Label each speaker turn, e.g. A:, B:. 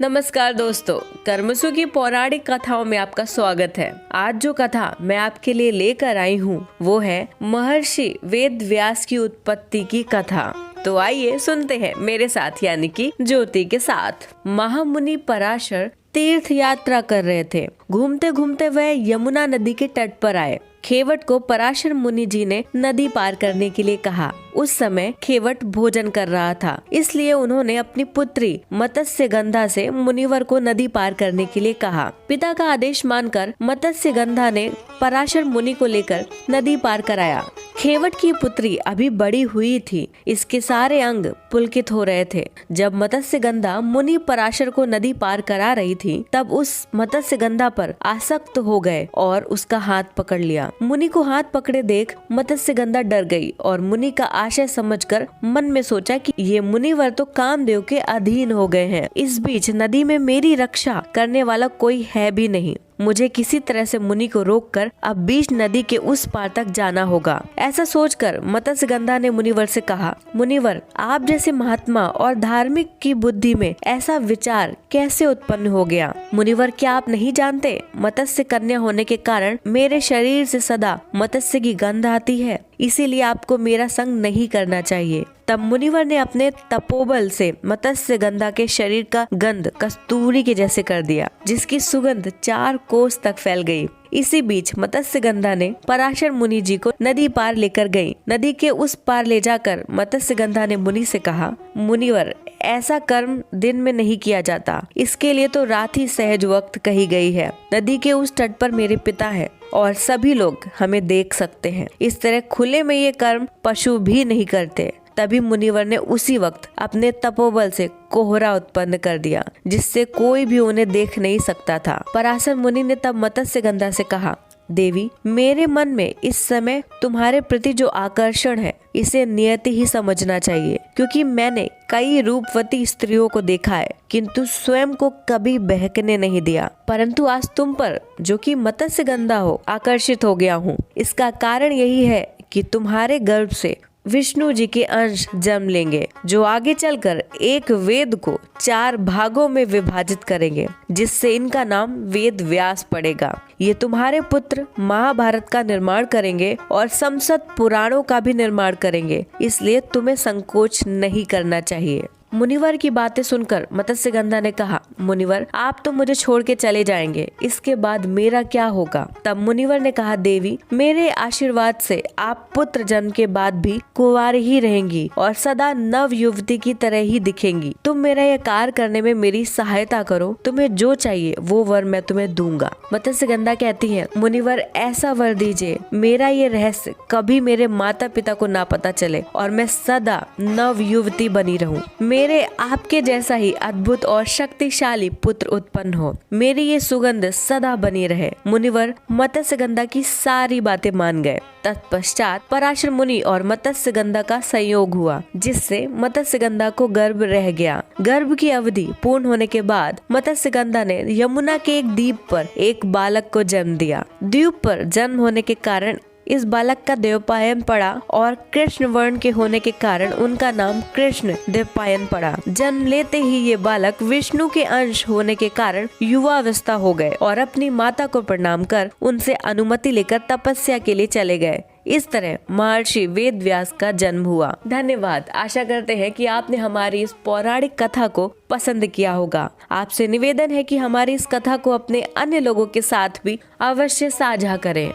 A: नमस्कार दोस्तों, कर्मसु की पौराणिक कथाओं में आपका स्वागत है। आज जो कथा मैं आपके लिए लेकर आई हूँ वो है महर्षि वेद व्यास की उत्पत्ति की कथा। तो आइए सुनते हैं मेरे साथ यानी कि ज्योति के साथ। महामुनि पराशर तीर्थ यात्रा कर रहे थे। घूमते घूमते वह यमुना नदी के तट पर आए। खेवट को पराशर मुनि जी ने नदी पार करने के लिए कहा। उस समय खेवट भोजन कर रहा था, इसलिए उन्होंने अपनी पुत्री मत्स्यगंधा से मुनिवर को नदी पार करने के लिए कहा। पिता का आदेश मानकर मत्स्यगंधा ने पराशर मुनि को लेकर नदी पार कराया। खेवट की पुत्री अभी बड़ी हुई थी, इसके सारे अंग पुलकित हो रहे थे। जब मत्स्यगंधा मुनि पराशर को नदी पार करा रही थी, तब उस मत्स्यगंधा पर आसक्त हो गए और उसका हाथ पकड़ लिया। मुनि को हाथ पकड़े देख मत्स्यगंधा डर गई और मुनि का आशय समझकर मन में सोचा कि ये मुनिवर तो कामदेव के अधीन हो गए हैं। इस बीच नदी में मेरी रक्षा करने वाला कोई है भी नहीं। मुझे किसी तरह से मुनि को रोककर अब बीच नदी के उस पार तक जाना होगा। ऐसा सोचकर मत्स्यगंधा ने मुनिवर से कहा, मुनिवर, आप जैसे महात्मा और धार्मिक की बुद्धि में ऐसा विचार कैसे उत्पन्न हो गया? मुनिवर, क्या आप नहीं जानते, मत्स्य कन्या होने के कारण मेरे शरीर से सदा मत्स्य की गंध आती है, इसीलिए आपको मेरा संग नहीं करना चाहिए। तब मुनिवर ने अपने तपोबल से मत्स्यगंधा के शरीर का गंध कस्तूरी के जैसे कर दिया, जिसकी सुगंध 4 कोस तक फैल गई। इसी बीच मत्स्यगंधा ने पराशर मुनि जी को नदी पार लेकर गई। नदी के उस पार ले जाकर मत्स्यगंधा ने मुनि से कहा, मुनिवर, ऐसा कर्म दिन में नहीं किया जाता, इसके लिए तो रात ही सहज वक्त कही गई है। नदी के उस तट पर मेरे पिता है और सभी लोग हमें देख सकते हैं। इस तरह खुले में ये कर्म पशु भी नहीं करते। तभी मुनिवर ने उसी वक्त अपने तपोबल से कोहरा उत्पन्न कर दिया, जिससे कोई भी उन्हें देख नहीं सकता था। पराशर मुनि ने तब मत्स्यगंधा से कहा, देवी, मेरे मन में इस समय तुम्हारे प्रति जो आकर्षण है, इसे नियति ही समझना चाहिए, क्योंकि मैंने कई रूपवती स्त्रियों को देखा है, किंतु स्वयं को कभी बहकने नहीं दिया। परंतु आज तुम पर, जो कि मत्स्यगंधा हो, आकर्षित हो गया हूँ। इसका कारण यही है कि तुम्हारे गर्भ से विष्णु जी के अंश जन्म लेंगे, जो आगे चलकर एक वेद को 4 भागों में विभाजित करेंगे, जिससे इनका नाम वेद व्यास पड़ेगा। ये तुम्हारे पुत्र महाभारत का निर्माण करेंगे और समस्त पुराणों का भी निर्माण करेंगे, इसलिए तुम्हें संकोच नहीं करना चाहिए। मुनिवर की बातें सुनकर मत्स्यगंधा ने कहा, मुनिवर, आप तो मुझे छोड़ के चले जाएंगे, इसके बाद मेरा क्या होगा? तब मुनिवर ने कहा, देवी, मेरे आशीर्वाद से आप पुत्र जन्म के बाद भी कुंवारी ही रहेंगी और सदा नव युवती की तरह ही दिखेंगी। तुम मेरा यह कार्य करने में मेरी सहायता करो, तुम्हें जो चाहिए वो वर मैं तुम्हें दूंगा। मत्स्यगंधा कहती है, मुनिवर, ऐसा वर दीजिए, मेरा ये रहस्य कभी मेरे माता पिता को ना पता चले और मैं सदा नव युवती बनी रहूं। मेरे आपके जैसा ही अद्भुत और शक्तिशाली पुत्र उत्पन्न हो, मेरी ये सुगंध सदा बनी रहे। मुनिवर मत्स्यगंधा की सारी बातें मान गए। तत्पश्चात पराशर मुनि और मत्स्यगंधा का संयोग हुआ, जिससे मत्स्यगंधा को गर्भ रह गया। गर्भ की अवधि पूर्ण होने के बाद मत्स्यगंधा ने यमुना के एक द्वीप पर एक बालक को जन्म दिया। द्वीप पर जन्म होने के कारण इस बालक का देवपायन पड़ा और कृष्ण वर्ण के होने के कारण उनका नाम कृष्ण देवपायन पड़ा। जन्म लेते ही ये बालक विष्णु के अंश होने के कारण युवावस्था हो गए और अपनी माता को प्रणाम कर उनसे अनुमति लेकर तपस्या के लिए चले गए। इस तरह महर्षि वेद व्यास का जन्म हुआ। धन्यवाद। आशा करते हैं कि आपने हमारी इस पौराणिक कथा को पसंद किया होगा। आपसे निवेदन है कि हमारी इस कथा को अपने अन्य लोगों के साथ भी अवश्य साझा करें।